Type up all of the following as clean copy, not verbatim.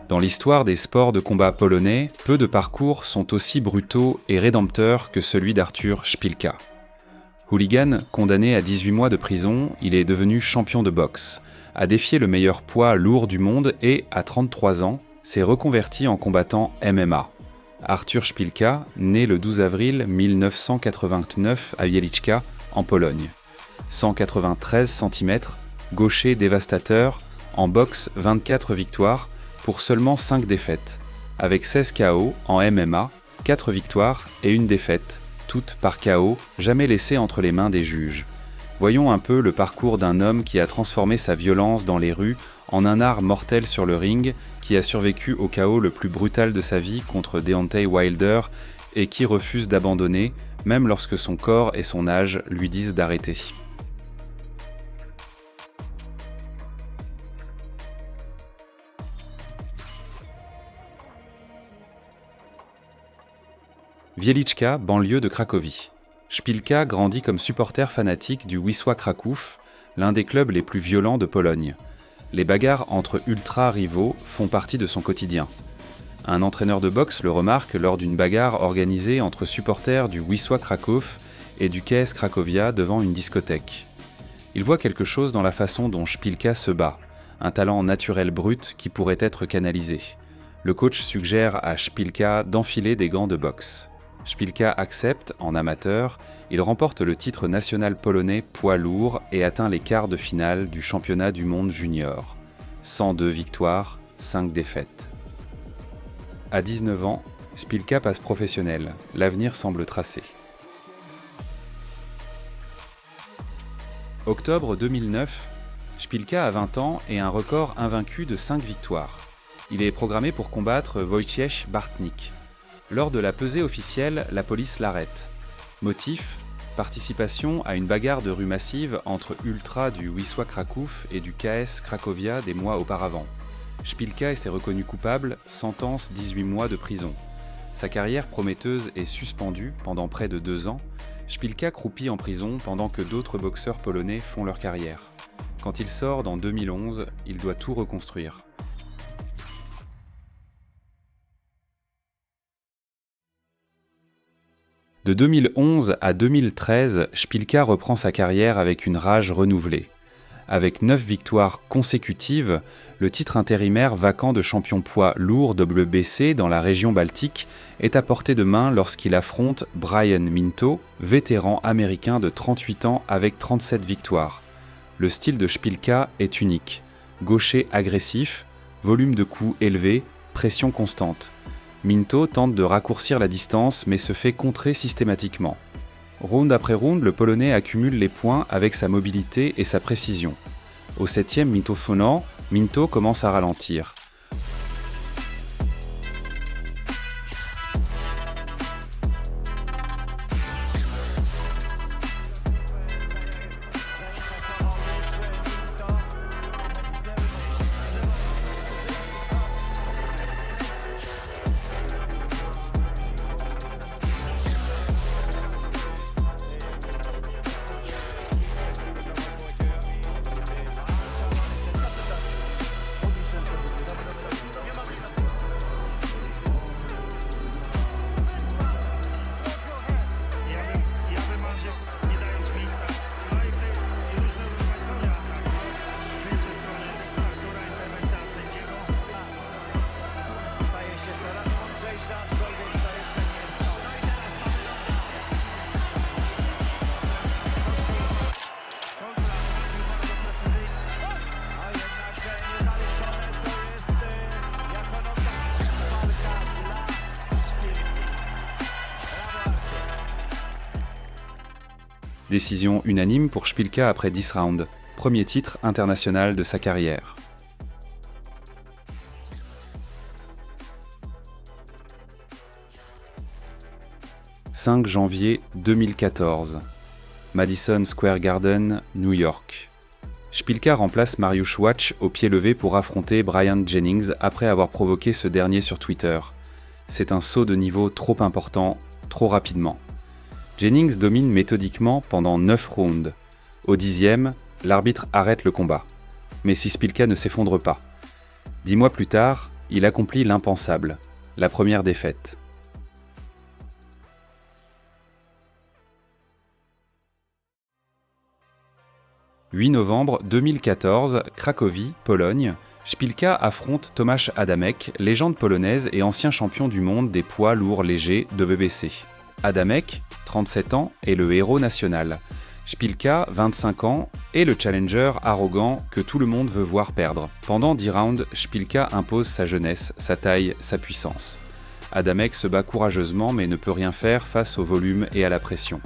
Dans l'histoire des sports de combat polonais, peu de parcours sont aussi brutaux et rédempteurs que celui d'Artur Szpilka. Hooligan, condamné à 18 mois de prison, il est devenu champion de boxe, a défié le meilleur poids lourd du monde et, à 33 ans, s'est reconverti en combattant MMA. Artur Szpilka, né le 12 avril 1989 à Wieliczka, en Pologne. 193 cm, gaucher dévastateur, en boxe 24 victoires, pour seulement 5 défaites, avec 16 KO en MMA, 4 victoires et une défaite, toutes par KO, jamais laissées entre les mains des juges. Voyons un peu le parcours d'un homme qui a transformé sa violence dans les rues en un art mortel sur le ring, qui a survécu au KO le plus brutal de sa vie contre Deontay Wilder et qui refuse d'abandonner, même lorsque son corps et son âge lui disent d'arrêter. Wieliczka, banlieue de Cracovie. Szpilka grandit comme supporter fanatique du Wisła Kraków, l'un des clubs les plus violents de Pologne. Les bagarres entre ultra-rivaux font partie de son quotidien. Un entraîneur de boxe le remarque lors d'une bagarre organisée entre supporters du Wisła Kraków et du KS Cracovia devant une discothèque. Il voit quelque chose dans la façon dont Szpilka se bat, un talent naturel brut qui pourrait être canalisé. Le coach suggère à Szpilka d'enfiler des gants de boxe. Szpilka accepte, en amateur, il remporte le titre national polonais poids lourd et atteint les quarts de finale du championnat du monde junior. 102 victoires, 5 défaites. À 19 ans, Szpilka passe professionnel, l'avenir semble tracé. Octobre 2009, Szpilka a 20 ans et un record invaincu de 5 victoires. Il est programmé pour combattre Wojciech Bartnik. Lors de la pesée officielle, la police l'arrête. Motif : participation à une bagarre de rue massive entre ultras du Wisła Kraków et du KS Cracovia des mois auparavant. Szpilka est reconnu coupable, sentence 18 mois de prison. Sa carrière prometteuse est suspendue pendant près de 2 ans. Szpilka croupit en prison pendant que d'autres boxeurs polonais font leur carrière. Quand il sort en 2011, il doit tout reconstruire. De 2011 à 2013, Szpilka reprend sa carrière avec une rage renouvelée. Avec 9 victoires consécutives, le titre intérimaire vacant de champion poids lourd WBC dans la région baltique est à portée de main lorsqu'il affronte Brian Minto, vétéran américain de 38 ans avec 37 victoires. Le style de Szpilka est unique. Gaucher agressif, volume de coups élevé, pression constante. Minto tente de raccourcir la distance mais se fait contrer systématiquement. Round après round, le Polonais accumule les points avec sa mobilité et sa précision. Au 7e mintophonant, Minto commence à ralentir. Décision unanime pour Szpilka après 10 rounds, premier titre international de sa carrière. « 5 janvier 2014, Madison Square Garden, New York. Szpilka remplace Mariusz Łach au pied levé pour affronter Brian Jennings après avoir provoqué ce dernier sur Twitter. C'est un saut de niveau trop important, trop rapidement. Jennings domine méthodiquement pendant 9 rounds. Au 10e, l'arbitre arrête le combat. Mais si Szpilka ne s'effondre pas. 10 mois plus tard, Il accomplit l'impensable, la première défaite. « 8 novembre 2014, Cracovie, Pologne, Szpilka affronte Tomasz Adamek, légende polonaise et ancien champion du monde des poids lourds légers de WBC. Adamek, 37 ans, est le héros national. Szpilka, 25 ans, est le challenger arrogant que tout le monde veut voir perdre. Pendant 10 rounds, Szpilka impose sa jeunesse, sa taille, sa puissance. Adamek se bat courageusement mais ne peut rien faire face au volume et à la pression.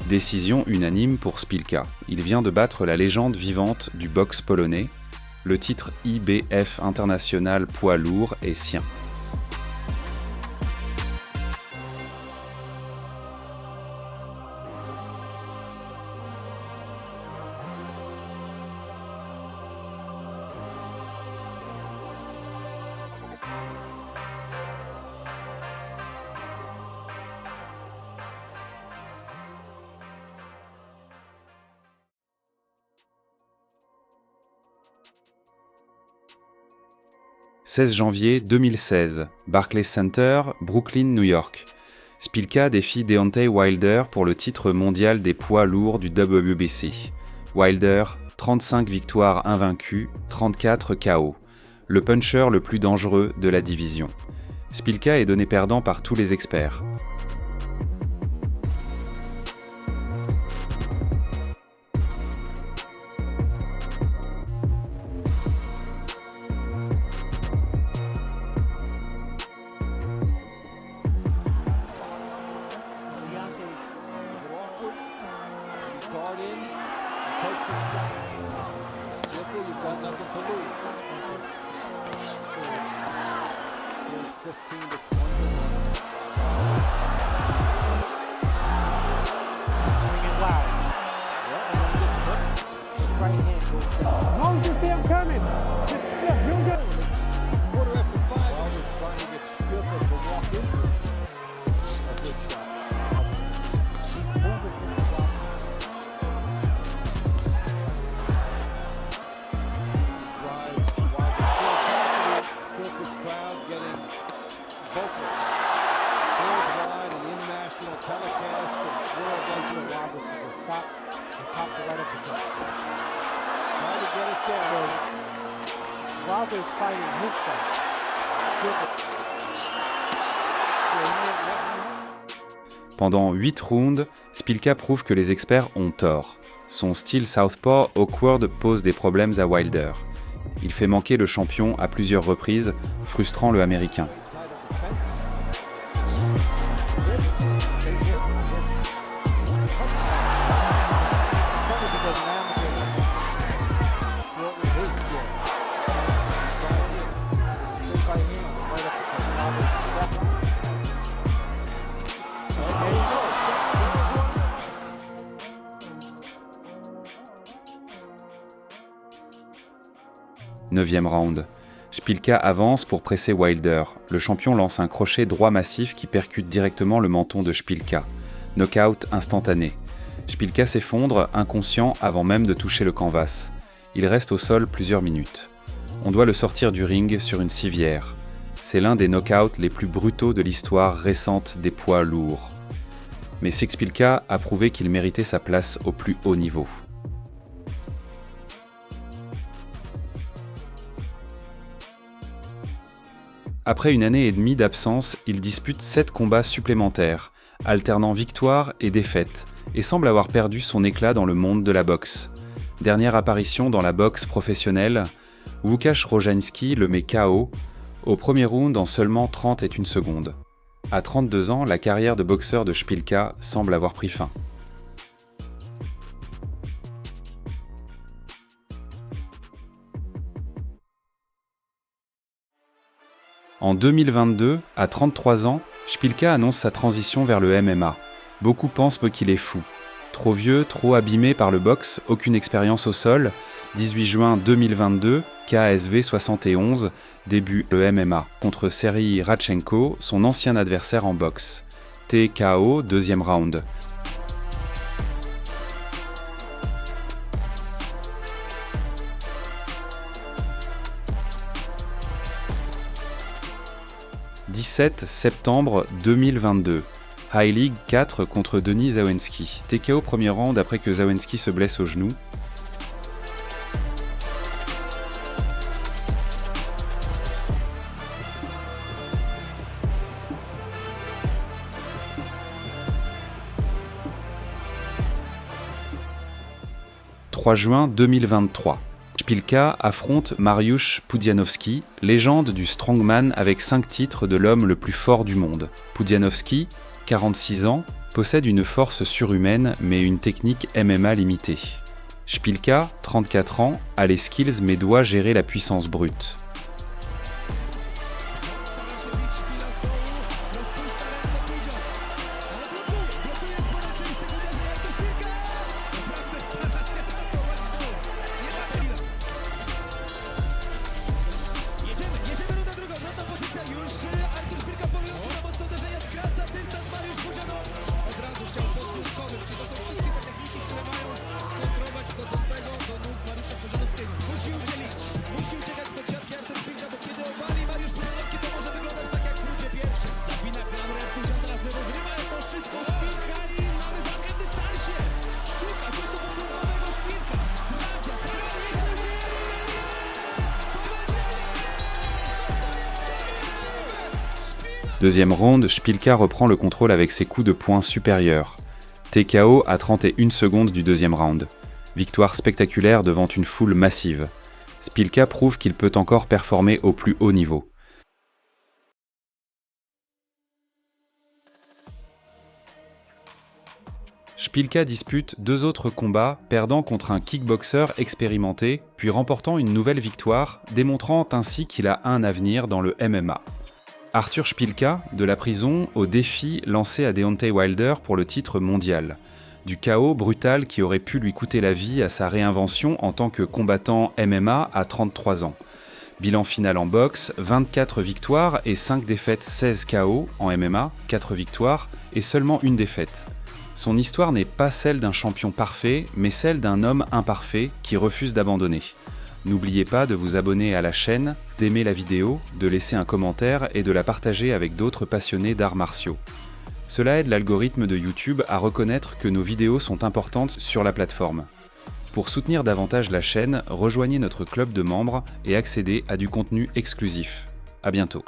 Décision unanime pour Szpilka. Il vient de battre la légende vivante du boxe polonais. Le titre IBF international poids lourd est sien. « 16 janvier 2016, Barclays Center, Brooklyn, New York. Szpilka défie Deontay Wilder pour le titre mondial des poids lourds du WBC. Wilder, 35 victoires invaincues, 34 KO. Le puncher le plus dangereux de la division. Szpilka est donné perdant par tous les experts. Pendant 8 rounds, Szpilka prouve que les experts ont tort. Son style southpaw awkward pose des problèmes à Wilder. Il fait manquer le champion à plusieurs reprises, frustrant le Américain. Neuvième round. Szpilka avance pour presser Wilder. Le champion lance un crochet droit massif qui percute directement le menton de Szpilka. Knockout instantané. Szpilka s'effondre, inconscient avant même de toucher le canvas. Il reste au sol plusieurs minutes. On doit le sortir du ring sur une civière. C'est l'un des knockouts les plus brutaux de l'histoire récente des poids lourds. Mais Szpilka a prouvé qu'il méritait sa place au plus haut niveau. Après une année et demie d'absence, il dispute 7 combats supplémentaires, alternant victoires et défaites, et semble avoir perdu son éclat dans le monde de la boxe. Dernière apparition dans la boxe professionnelle, Łukasz Rojański le met KO au premier round en seulement 31 secondes. À 32 ans, la carrière de boxeur de Szpilka semble avoir pris fin. En 2022, à 33 ans, Szpilka annonce sa transition vers le MMA. Beaucoup pensent qu'il est fou. Trop vieux, trop abîmé par le boxe, aucune expérience au sol. 18 juin 2022, KSV 71, début le MMA contre Serhiy Radchenko, son ancien adversaire en boxe. TKO, deuxième round. « 17 septembre 2022. High League 4 contre Denis Załęcki. TKO premier round après que Załęcki se blesse au genou. « 3 juin 2023. Szpilka affronte Mariusz Pudzianowski, légende du strongman avec 5 titres de l'homme le plus fort du monde. Pudzianowski, 46 ans, possède une force surhumaine mais une technique MMA limitée. Szpilka, 34 ans, a les skills mais doit gérer la puissance brute. Deuxième round, Szpilka reprend le contrôle avec ses coups de poing supérieurs. TKO à 31 secondes du deuxième round. Victoire spectaculaire devant une foule massive. Szpilka prouve qu'il peut encore performer au plus haut niveau. Szpilka dispute 2 autres combats, perdant contre un kickboxer expérimenté, puis remportant une nouvelle victoire, démontrant ainsi qu'il a un avenir dans le MMA. Artur Szpilka, de la prison au défi lancé à Deontay Wilder pour le titre mondial. Du chaos brutal qui aurait pu lui coûter la vie à sa réinvention en tant que combattant MMA à 33 ans. Bilan final en boxe, 24 victoires et 5 défaites, 16 KO en MMA, 4 victoires et seulement une défaite. Son histoire n'est pas celle d'un champion parfait, mais celle d'un homme imparfait qui refuse d'abandonner. N'oubliez pas de vous abonner à la chaîne, d'aimer la vidéo, de laisser un commentaire et de la partager avec d'autres passionnés d'arts martiaux. Cela aide l'algorithme de YouTube à reconnaître que nos vidéos sont importantes sur la plateforme. Pour soutenir davantage la chaîne, rejoignez notre club de membres et accédez à du contenu exclusif. À bientôt.